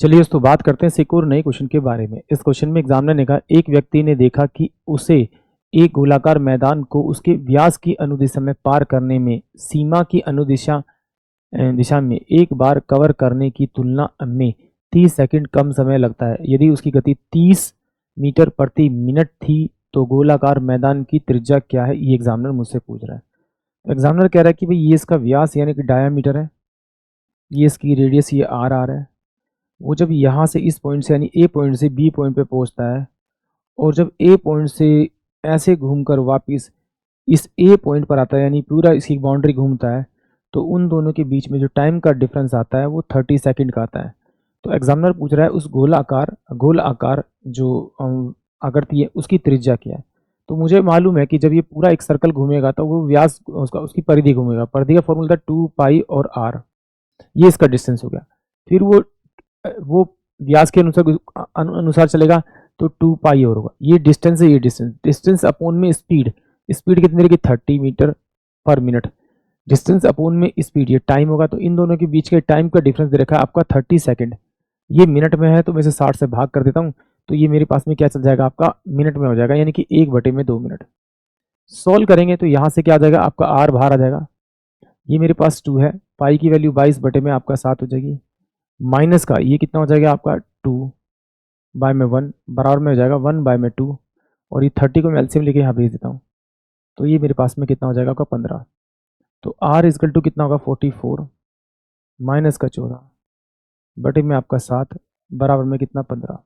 चलिए दोस्तों बात करते हैं एक और नए क्वेश्चन के बारे में। इस क्वेश्चन में एग्जामिनर ने कहा एक व्यक्ति ने देखा कि उसे एक गोलाकार मैदान को उसके व्यास की अनुदिशा में पार करने में सीमा की दिशा में एक बार कवर करने की तुलना में 30 सेकंड कम समय लगता है। यदि उसकी गति 30 मीटर प्रति मिनट थी तो गोलाकार मैदान की त्रिज्या क्या है, ये एग्जामिनर मुझसे पूछ रहा है। तो एग्जामिनर कह रहा है कि भाई ये इसका व्यास यानी कि डायामीटर है, ये इसकी रेडियस ये आर है। वो जब यहाँ से इस पॉइंट से यानी ए पॉइंट से बी पॉइंट पे पहुंचता है और जब ए पॉइंट से ऐसे घूमकर वापस इस ए पॉइंट पर आता है यानी पूरा इसकी बाउंड्री घूमता है, तो उन दोनों के बीच में जो टाइम का डिफरेंस आता है वो 30 सेकंड का आता है। तो एग्जामिनर पूछ रहा है उस गोल आकार जो आकृति है उसकी त्रिज्या क्या है। तो मुझे मालूम है कि जब ये पूरा एक सर्कल घूमेगा तो वो व्यास उसकी परिधि घूमेगा। परिधि का फॉर्मूला था 2 पाई और आर, ये इसका डिस्टेंस हो गया। फिर वो व्यास के अनुसार चलेगा तो 2 पाई और होगा। ये डिस्टेंस है, ये डिस्टेंस अपॉन में स्पीड, स्पीड कितनी रहेगी 30 metre per minute. Distance upon में स्पीड, ये टाइम होगा। तो इन दोनों के बीच के टाइम का डिफरेंस दे रखा है आपका 30 सेकंड। ये मिनट में है तो मैं इसे 60 से भाग कर देता हूँ, तो ये मेरे पास में क्या चल जाएगा आपका मिनट में हो जाएगा, यानी कि 1/2 मिनट। सॉल्व करेंगे तो यहाँ से क्या आ जाएगा आपका आर बाहर आ जाएगा। ये मेरे पास 2 है, पाई की वैल्यू 22 में आपका 7 हो जाएगी। माइनस का ये कितना हो जाएगा आपका 2 बाय में 1 बराबर में हो जाएगा 1 बाय में 2, और ये 30 को मैं एलसीएम लेके यहाँ भेज देता हूँ। तो ये मेरे पास में कितना हो जाएगा आपका 15। तो आर इजकल टू कितना होगा 44 माइनस का 14 बटे में आपका 7 बराबर में कितना 15।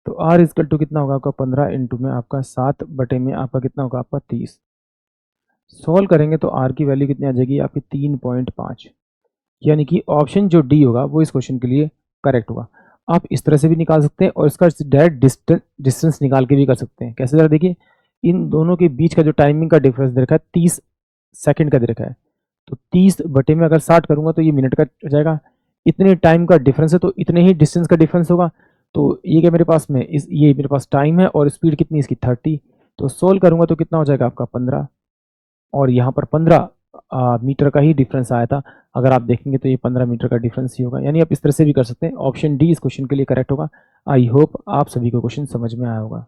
तो आर इजकल टू कितना होगा आपका 15 इंटू में आपका 7 बटे में आपका कितना होगा आपका 30। सॉल्व करेंगे तो आर की वैल्यू कितनी आ जाएगी आपकी 3.5, यानी कि ऑप्शन जो डी होगा वो इस क्वेश्चन के लिए करेक्ट होगा। आप इस तरह से भी निकाल सकते हैं और इसका डायरेक्ट डिस्टेंस निकाल के भी कर सकते हैं। कैसे जरा देखिए, इन दोनों के बीच का जो टाइमिंग का डिफरेंस दे रखा है 30 सेकंड का दे रखा है, तो 30 बटे में अगर 60 करूंगा तो ये मिनट का हो जाएगा। इतने टाइम का डिफरेंस है तो इतने ही डिस्टेंस का डिफरेंस होगा। तो ये क्या मेरे पास में ये मेरे पास टाइम है और स्पीड कितनी इसकी 30। तो सोल्व करूंगा तो कितना हो जाएगा आपका 15, और यहाँ पर 15 मीटर का ही डिफरेंस आया था। अगर आप देखेंगे तो ये 15 मीटर का डिफरेंस ही होगा। यानी आप इस तरह से भी कर सकते हैं। ऑप्शन डी इस क्वेश्चन के लिए करेक्ट होगा। आई होप आप सभी को क्वेश्चन समझ में आया होगा।